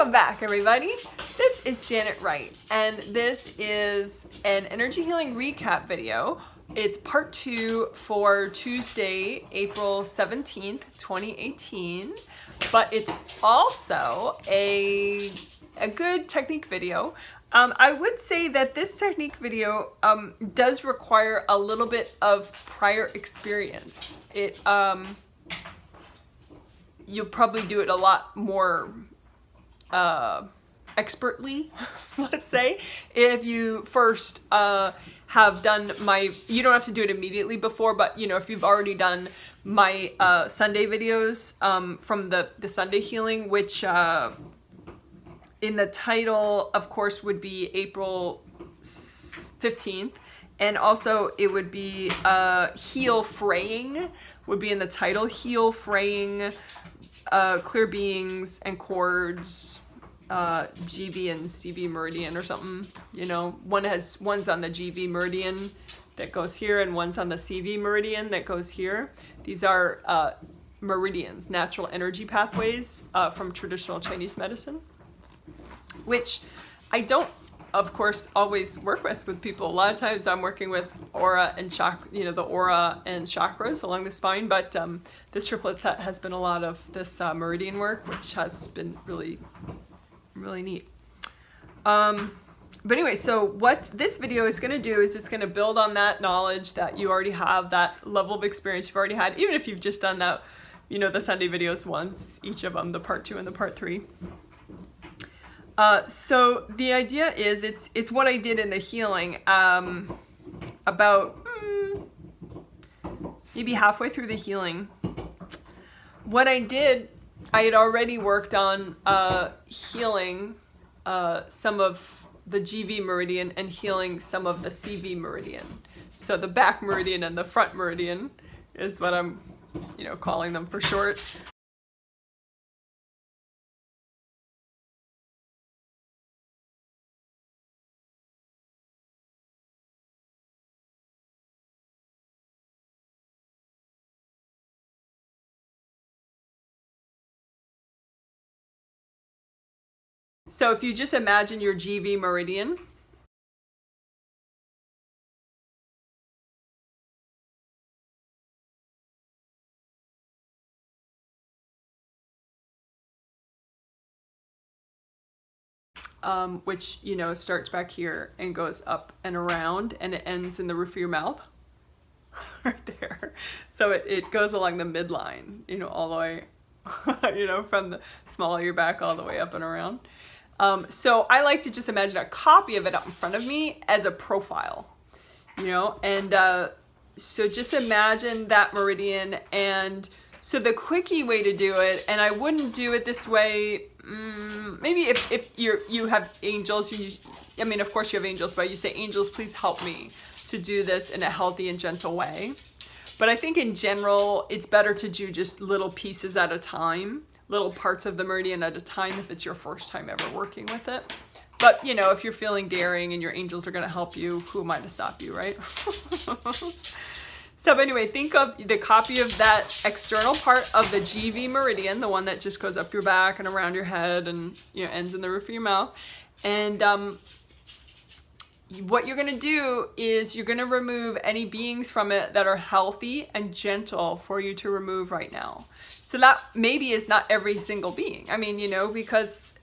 Welcome back, everybody. This is Janet Wright, and this is an energy healing recap video. It's part 2 for Tuesday, April 17th, 2018, but it's also a good technique video. I would say that this technique video does require a little bit of prior experience. You'll probably do it a lot more expertly, let's say, if you first have done you don't have to do it immediately before, but you know, if you've already done my Sunday videos from the Sunday healing, which in the title, of course, would be April 15th, and also it would be heal fraying would be in the title, heal fraying, clear beings and cords, GV and CV Meridian or something. You know, one's on the GV Meridian that goes here, and one's on the CV Meridian that goes here. These are meridians, natural energy pathways from traditional Chinese medicine, which I don't, of course, always work with people. A lot of times I'm working with aura and chakra, you know, the aura and chakras along the spine, but this triplet set has been a lot of this meridian work, which has been really neat. But anyway, so what this video is going to do is it's going to build on that knowledge that you already have, that level of experience you've already had, even if you've just done that, you know, the Sunday videos once, each of them, the part 2 and the part 3. So the idea is it's what I did in the healing about maybe halfway through the healing. What I did, I had already worked on healing some of the GV meridian and healing some of the CV meridian. So the back meridian and the front meridian is what I'm, you know, calling them for short. So if you just imagine your GV meridian, which, you know, starts back here and goes up and around, and it ends in the roof of your mouth, right there. So it goes along the midline, you know, all the way, you know, from the small of your back all the way up and around. So I like to just imagine a copy of it out in front of me as a profile, you know, and so just imagine that meridian. And so the quickie way to do it, and I wouldn't do it this way, maybe if you have angels, I mean, of course you have angels, but you say, angels, please help me to do this in a healthy and gentle way. But I think in general, it's better to do just little pieces at a time, little parts of the meridian at a time if it's your first time ever working with it. But, you know, if you're feeling daring and your angels are going to help you, who am I to stop you, right? So anyway, think of the copy of that external part of the GV meridian, the one that just goes up your back and around your head and, you know, ends in the roof of your mouth. And what you're going to do is you're going to remove any beings from it that are healthy and gentle for you to remove right now. So that maybe is not every single being. I mean, you know, because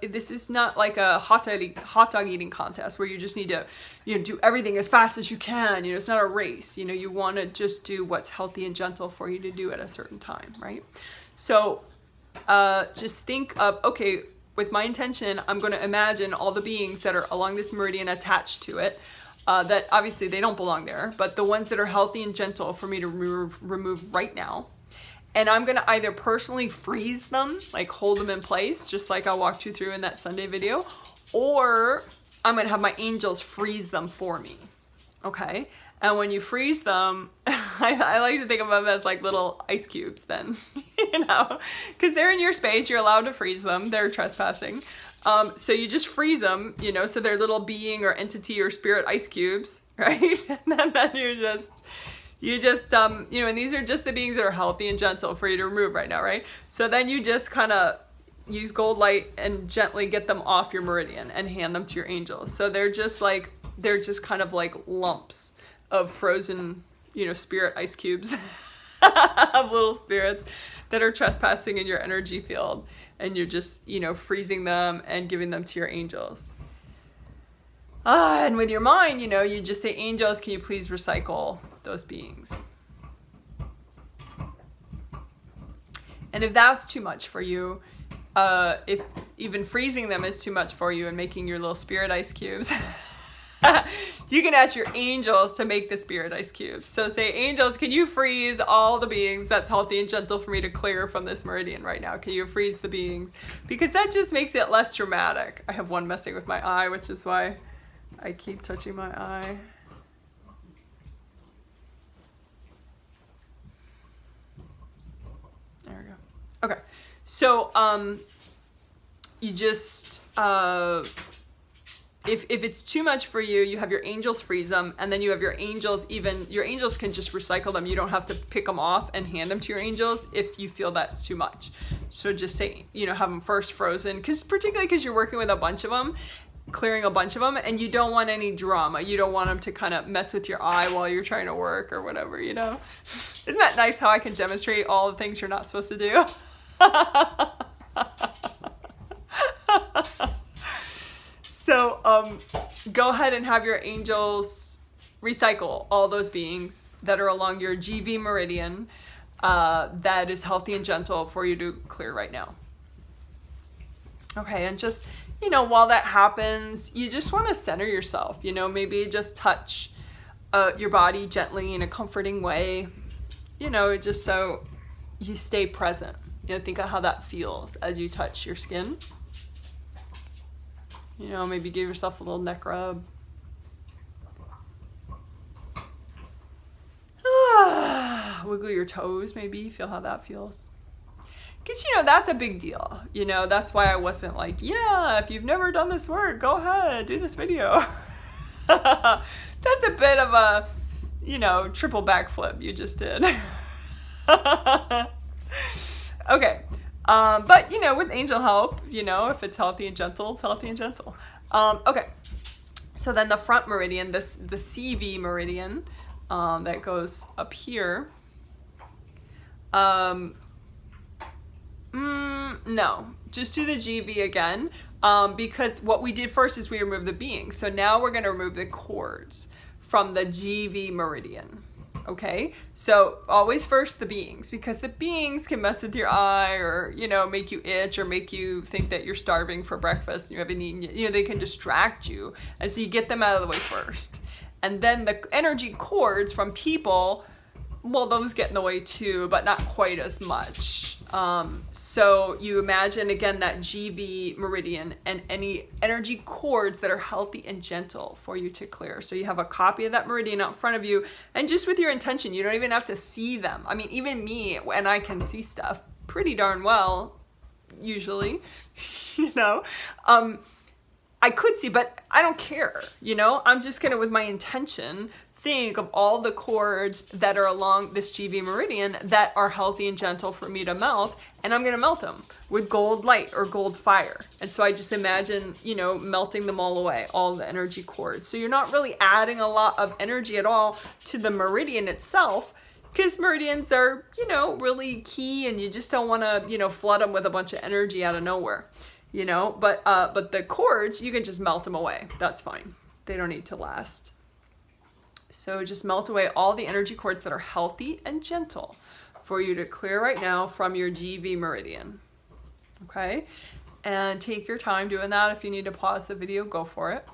this is not like a hot dog eating contest where you just need to, you know, do everything as fast as you can. You know, it's not a race. You know, you want to just do what's healthy and gentle for you to do at a certain time, right? So just think of, okay, with my intention, I'm going to imagine all the beings that are along this meridian attached to it, that obviously they don't belong there, but the ones that are healthy and gentle for me to remove right now. And I'm going to either personally freeze them, like hold them in place, just like I walked you through in that Sunday video, or I'm going to have my angels freeze them for me. Okay? And when you freeze them, I like to think of them as like little ice cubes then, you know, because they're in your space, you're allowed to freeze them, they're trespassing. So you just freeze them, you know, so they're little being or entity or spirit ice cubes, right? And then you just, you know, and these are just the beings that are healthy and gentle for you to remove right now, right? So then you just kind of use gold light and gently get them off your meridian and hand them to your angels. So they're just kind of like lumps of frozen, you know, spirit ice cubes of little spirits that are trespassing in your energy field. And you're just, you know, freezing them and giving them to your angels. And with your mind, you know, you just say, angels, can you please recycle those beings? And if that's too much for you, if even freezing them is too much for you and making your little spirit ice cubes, you can ask your angels to make the spirit ice cubes. So say, angels, can you freeze all the beings that's healthy and gentle for me to clear from this meridian right now? Can you freeze the beings? Because that just makes it less dramatic. I have one messing with my eye, which is why I keep touching my eye. There we go. Okay. So, you just, if it's too much for you, you have your angels freeze them, and then you have your angels your angels can just recycle them. You don't have to pick them off and hand them to your angels if you feel that's too much. So just say, you know, have them first frozen, particularly because you're working with a bunch of them, clearing a bunch of them, and you don't want any drama. You don't want them to kind of mess with your eye while you're trying to work or whatever, you know? Isn't that nice how I can demonstrate all the things you're not supposed to do? So go ahead and have your angels recycle all those beings that are along your GV meridian that is healthy and gentle for you to clear right now. Okay, and just, you know, while that happens, you just want to center yourself, you know, maybe just touch your body gently in a comforting way, you know, just so you stay present. You know, think of how that feels as you touch your skin. You know, maybe give yourself a little neck rub. Wiggle your toes, maybe. Feel how that feels. Because, you know, that's a big deal. You know, that's why I wasn't like, yeah, if you've never done this work, go ahead, do this video. That's a bit of a, you know, triple backflip you just did. Okay. But, you know, with angel help, you know, if it's healthy and gentle, it's healthy and gentle. Okay. So then the front meridian, the CV meridian, that goes up here. No, just do the GV again. Because what we did first is we removed the beings. So now we're going to remove the cords from the GV meridian. Okay, so always first the beings, because the beings can mess with your eye or, you know, make you itch or make you think that you're starving for breakfast and you haven't eaten yet. You know, they can distract you. And so you get them out of the way first. And then the energy cords from people, well, those get in the way too, but not quite as much. So you imagine again that GV meridian and any energy cords that are healthy and gentle for you to clear. So you have a copy of that meridian out in front of you, and just with your intention, you don't even have to see them. I mean, even me, when I can see stuff pretty darn well, usually, you know, I could see, but I don't care, you know, I'm just gonna, with my intention, think of all the cords that are along this GV meridian that are healthy and gentle for me to melt, and I'm gonna melt them with gold light or gold fire. And so I just imagine, you know, melting them all away, all the energy cords. So you're not really adding a lot of energy at all to the meridian itself, because meridians are, you know, really key, and you just don't want to, you know, flood them with a bunch of energy out of nowhere, you know. But the cords, you can just melt them away. That's fine. They don't need to last. So just melt away all the energy cords that are healthy and gentle for you to clear right now from your GV meridian. Okay? And take your time doing that. If you need to pause the video, go for it.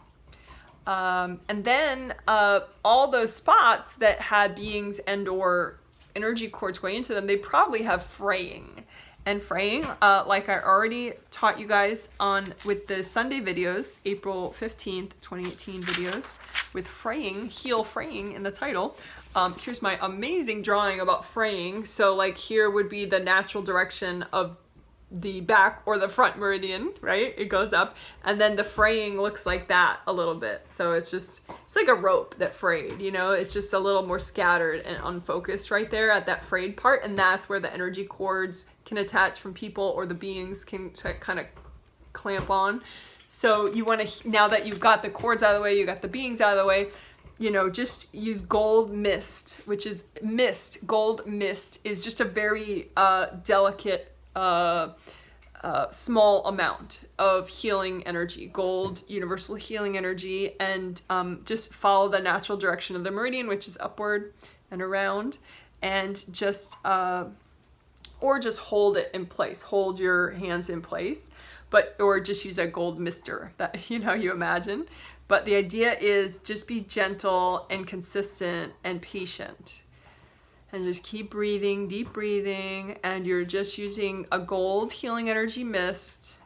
And then all those spots that had beings and or energy cords going into them, they probably have fraying. And fraying, like I already taught you guys on with the Sunday videos, April 15th, 2018 videos, with fraying, heel fraying in the title. Here's my amazing drawing about fraying. So like here would be the natural direction of the back or the front meridian, right? It goes up, and then the fraying looks like that a little bit. So it's like a rope that frayed, you know, it's just a little more scattered and unfocused right there at that frayed part. And that's where the energy cords can attach from people, or the beings can kind of clamp on. So you want to, now that you've got the cords out of the way, you got the beings out of the way, you know, just use gold mist, which is mist. Gold mist is just a very delicate, small amount of healing energy, gold, universal healing energy, and just follow the natural direction of the meridian, which is upward and around, and just, or just hold it in place, hold your hands in place, or just use a gold mister that, you know, you imagine. But the idea is just be gentle and consistent and patient. And just keep breathing, deep breathing, and you're just using a gold healing energy mist.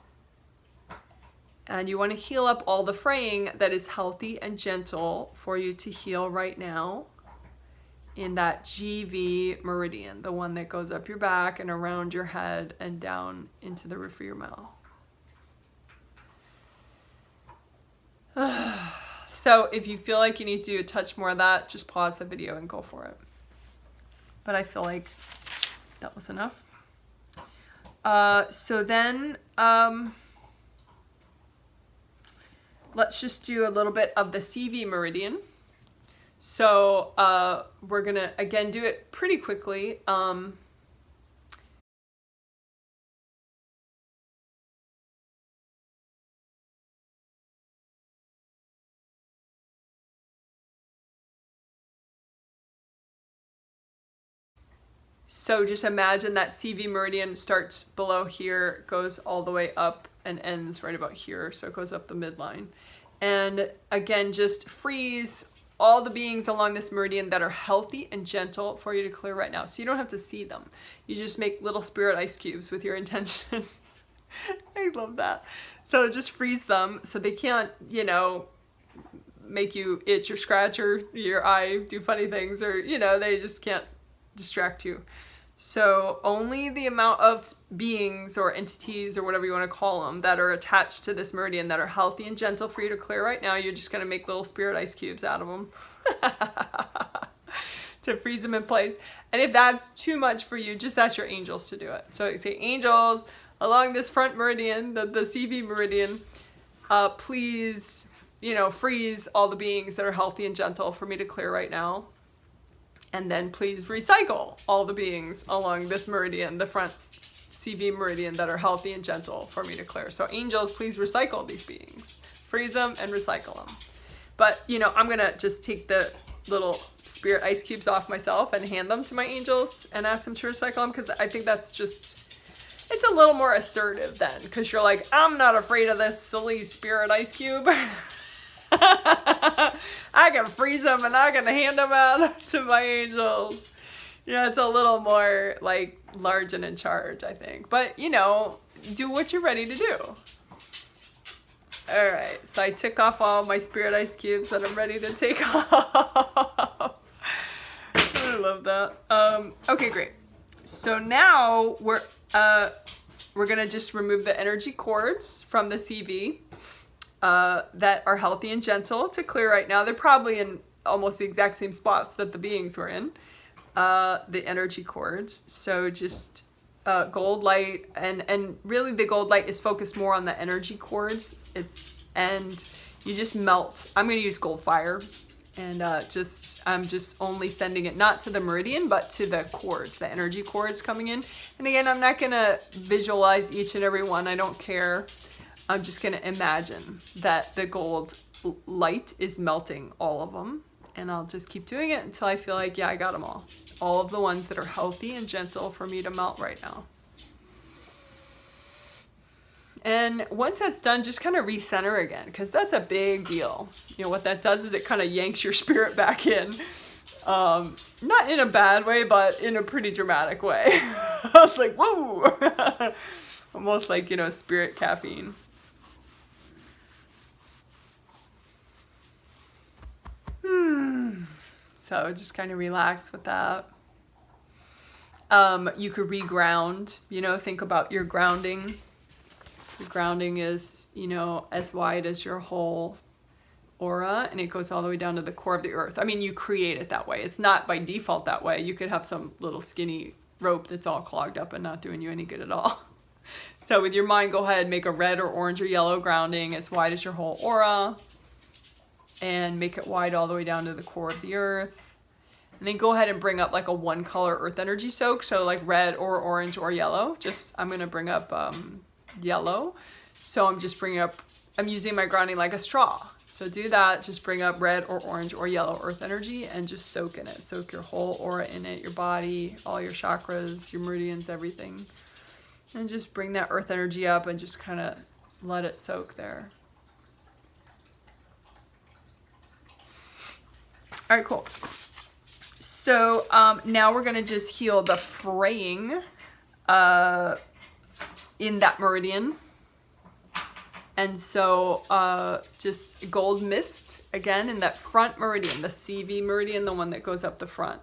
And you want to heal up all the fraying that is healthy and gentle for you to heal right now in that GV meridian, the one that goes up your back and around your head and down into the roof of your mouth. So if you feel like you need to do a touch more of that, just pause the video and go for it. But I feel like that was enough. So then let's just do a little bit of the CV meridian. So we're gonna again do it pretty quickly. So just imagine that CV meridian starts below here, goes all the way up and ends right about here. So it goes up the midline. And again, just freeze all the beings along this meridian that are healthy and gentle for you to clear right now. So you don't have to see them. You just make little spirit ice cubes with your intention. I love that. So just freeze them so they can't, you know, make you itch or scratch or your eye do funny things, or, you know, they just can't distract you. So only the amount of beings or entities or whatever you want to call them that are attached to this meridian that are healthy and gentle for you to clear right now, you're just going to make little spirit ice cubes out of them to freeze them in place. And if that's too much for you, just ask your angels to do it. So you say, angels along this front meridian, the CV meridian, please, you know, freeze all the beings that are healthy and gentle for me to clear right now. And then please recycle all the beings along this meridian, the front CV meridian, that are healthy and gentle for me to clear. So angels, please recycle these beings. Freeze them and recycle them. But, you know, I'm going to just take the little spirit ice cubes off myself and hand them to my angels and ask them to recycle them, because I think that's just, it's a little more assertive then, because you're like, I'm not afraid of this silly spirit ice cube. I can freeze them and I can hand them out to my angels. Yeah, it's a little more like large and in charge, I think. But, you know, do what you're ready to do. All right, so I took off all my spirit ice cubes that I'm ready to take off. I love that. Okay, great. So now we're gonna just remove the energy cords from the CV. That are healthy and gentle to clear right now. They're probably in almost the exact same spots that the beings were in, the energy cords. So just gold light, and really the gold light is focused more on the energy cords. And you just melt. I'm going to use gold fire, and I'm just only sending it not to the meridian, but to the cords, the energy cords coming in. And again, I'm not going to visualize each and every one. I don't care. I'm just going to imagine that the gold light is melting all of them. And I'll just keep doing it until I feel like, yeah, I got them all. All of the ones that are healthy and gentle for me to melt right now. And once that's done, just kind of recenter again, because that's a big deal. You know, what that does is it kind of yanks your spirit back in. Not in a bad way, but in a pretty dramatic way. I was like, whoa! Almost like, you know, spirit caffeine. So just kind of relax with that. You could reground, you know, think about your grounding. Your grounding is, you know, as wide as your whole aura, and it goes all the way down to the core of the earth. I mean, you create it that way. It's not by default that way. You could have some little skinny rope that's all clogged up and not doing you any good at all. So with your mind, go ahead and make a red or orange or yellow grounding as wide as your whole aura, and make it wide all the way down to the core of the earth. And then go ahead and bring up like a one color earth energy soak. So like red or orange or yellow. Just, I'm going to bring up yellow. So I'm just bringing up, I'm using my grounding like a straw. So do that. Just bring up red or orange or yellow earth energy and just soak in it. Soak your whole aura in it, your body, all your chakras, your meridians, everything. And just bring that earth energy up and just kind of let it soak there. All right, cool. So now we're going to just heal the fraying in that meridian. And so just gold mist again in that front meridian, the CV meridian, the one that goes up the front.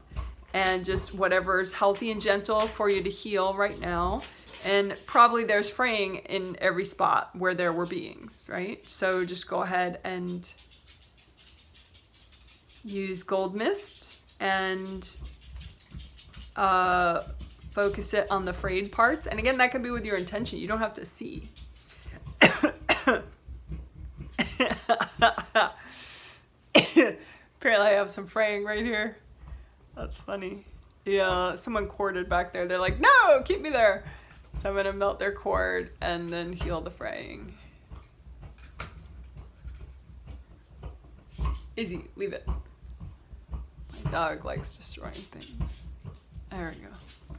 And just whatever's healthy and gentle for you to heal right now. And probably there's fraying in every spot where there were beings, right? So just go ahead and use gold mist and focus it on the frayed parts. And again, that can be with your intention. You don't have to see. Apparently I have some fraying right here. That's funny. Yeah, someone corded back there. They're like, no, keep me there. So I'm going to melt their cord and then heal the fraying. Izzy, leave it. My dog likes destroying things. There we go.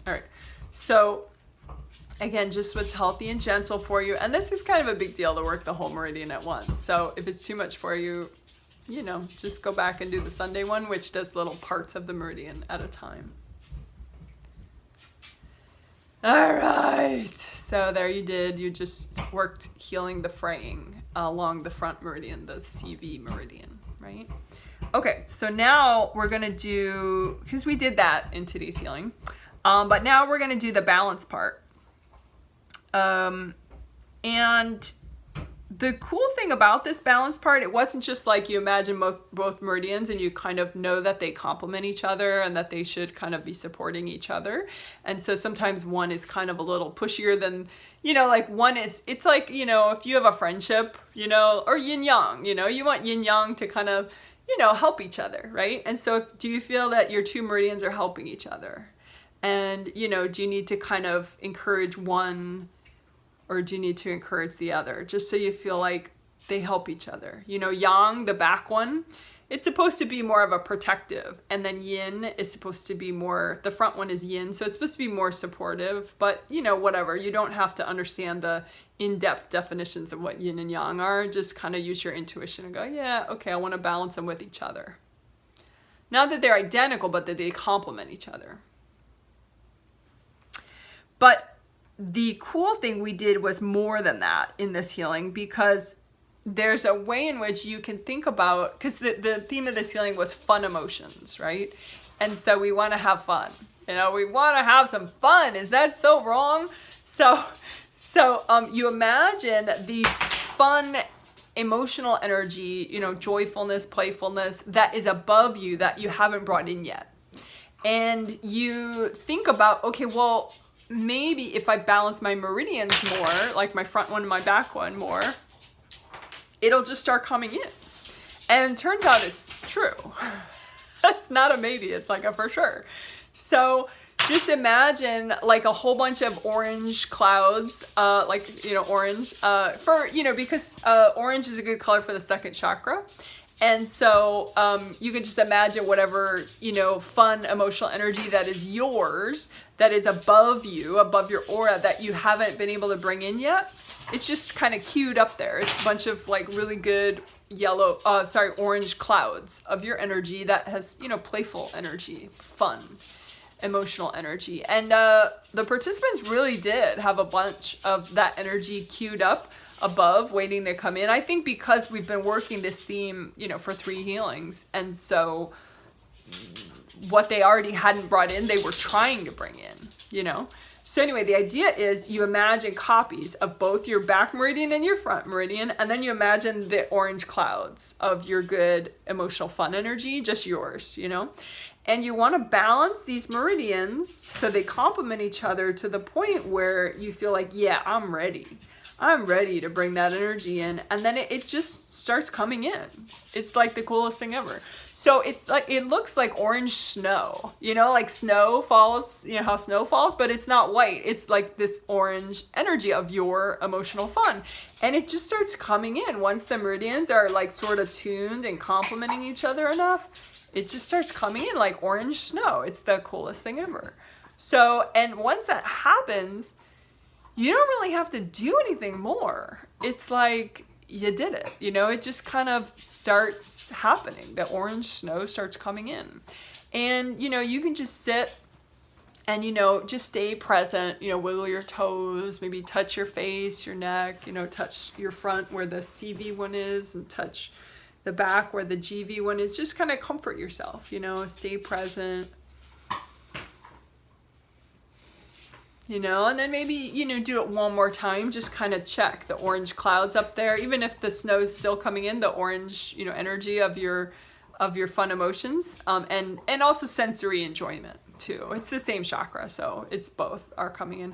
All right. So again, just what's healthy and gentle for you. And this is kind of a big deal to work the whole meridian at once. So if it's too much for you, you know, just go back and do the Sunday one, which does little parts of the meridian at a time. All right. So there you did. You just worked healing the fraying along the front meridian, the CV meridian, right? Okay, so now we're going to do, because we did that in today's healing, but now we're going to do the balance part. And the cool thing about this balance part, it wasn't just like you imagine both meridians and you kind of know that they complement each other and that they should kind of be supporting each other. And so sometimes one is kind of a little pushier than, you know, like one is, it's like, you know, if you have a friendship, you know, or yin yang, you know, you want yin yang to kind of, you know, help each other, right? And so do you feel that your two meridians are helping each other? And, you know, do you need to kind of encourage one or do you need to encourage the other? Just so you feel like they help each other. You know, yang, the back one, it's supposed to be more of a protective. And then yin is supposed to be more, the front one is yin, so it's supposed to be more supportive. But, you know, whatever. You don't have to understand the in-depth definitions of what yin and yang are. Just kind of use your intuition and go, yeah, okay, I want to balance them with each other. Not that they're identical, but that they complement each other. But the cool thing we did was more than that in this healing, because there's a way in which you can think about, because the theme of this healing was fun emotions, right? And so we want to have fun. You know, we want to have some fun. Is that so wrong? So you imagine the fun emotional energy, you know, joyfulness, playfulness that is above you that you haven't brought in yet. And you think about, okay, well, maybe if I balance my meridians more, like my front one and my back one more, it'll just start coming in. And it turns out it's true. It's not a maybe, it's like a for sure. So just imagine like a whole bunch of orange clouds, like, you know, orange, for, you know, because orange is a good color for the second chakra. And so you can just imagine whatever, you know, fun emotional energy that is yours, that is above you, above your aura, that you haven't been able to bring in yet. It's just kind of queued up there. It's a bunch of like really good orange clouds of your energy that has, you know, playful energy, fun, emotional energy. And the participants really did have a bunch of that energy queued up above, waiting to come in. I think because we've been working this theme, you know, for 3 healings. And so what they already hadn't brought in, they were trying to bring in, you know? So anyway, the idea is you imagine copies of both your back meridian and your front meridian, and then you imagine the orange clouds of your good emotional fun energy, just yours, you know? And you want to balance these meridians so they complement each other to the point where you feel like, yeah, I'm ready. I'm ready to bring that energy in. And then it just starts coming in. It's like the coolest thing ever. So it's like, it looks like orange snow, you know, like snow falls, you know how snow falls, but it's not white. It's like this orange energy of your emotional fun. And it just starts coming in once the meridians are like sort of tuned and complementing each other enough. It just starts coming in like orange snow. It's the coolest thing ever. So, and once that happens, you don't really have to do anything more. It's like you did it, you know, it just kind of starts happening. The orange snow starts coming in. And, you know, you can just sit and, you know, just stay present, you know, wiggle your toes, maybe touch your face, your neck, you know, touch your front where the CV one is and touch the back where the GV one is. Just kind of comfort yourself, you know, stay present. You know, and then maybe, you know, do it one more time, just kind of check the orange clouds up there. Even if the snow is still coming in, the orange, you know, energy of your fun emotions, and also sensory enjoyment too. It's the same chakra, so it's both are coming in.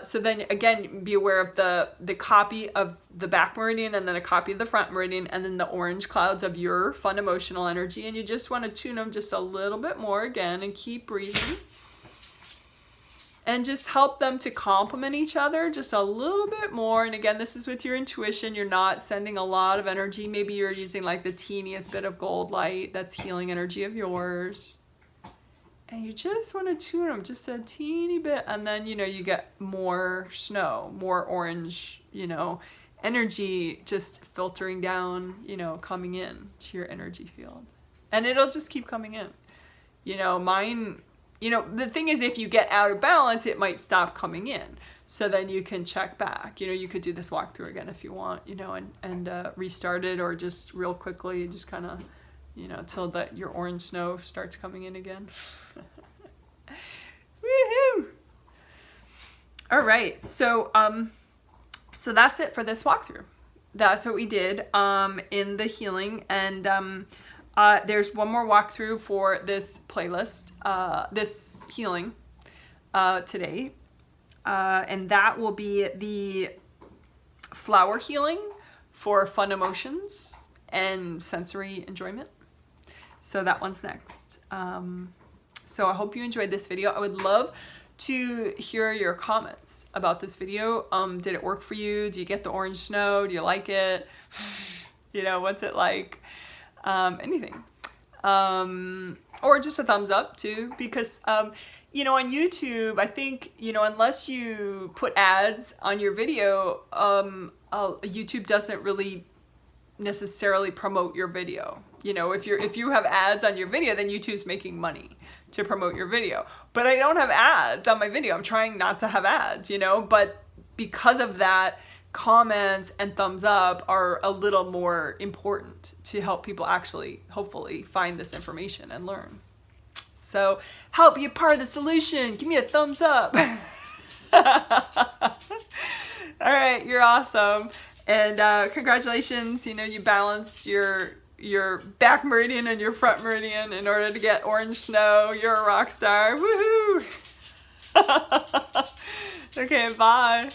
So then again, be aware of the copy of the back meridian and then a copy of the front meridian and then the orange clouds of your fun emotional energy. And you just want to tune them just a little bit more again and keep breathing. And just help them to complement each other just a little bit more. And again, this is with your intuition. You're not sending a lot of energy. Maybe you're using like the teeniest bit of gold light. That's healing energy of yours. And you just want to tune them just a teeny bit. And then, you know, you get more snow, more orange, you know, energy just filtering down, you know, coming in to your energy field. And it'll just keep coming in. You know, mine... You know, the thing is, if you get out of balance, it might stop coming in. So then you can check back. You know, you could do this walkthrough again if you want, you know, and restart it, or just real quickly, just kind of, you know, till that your orange snow starts coming in again. Woohoo! All right, so so that's it for this walkthrough. That's what we did in the healing, and there's one more walkthrough for this playlist, this healing today, and that will be the flower healing for fun emotions and sensory enjoyment. So that one's next. So I hope you enjoyed this video. I would love to hear your comments about this video. Did it work for you? Do you get the orange snow? Do you like it? You know, what's it like? Anything, or just a thumbs up too, because, you know, on YouTube, I think, you know, unless you put ads on your video, YouTube doesn't really necessarily promote your video. You know, if you have ads on your video, then YouTube's making money to promote your video. But I don't have ads on my video. I'm trying not to have ads, you know, but because of that, comments and thumbs up are a little more important to help people actually, hopefully, find this information and learn. So help be a part of the solution. Give me a thumbs up. All right, you're awesome. And congratulations, you know, you balanced your back meridian and your front meridian in order to get orange snow. You're a rock star. Woohoo! Okay, bye.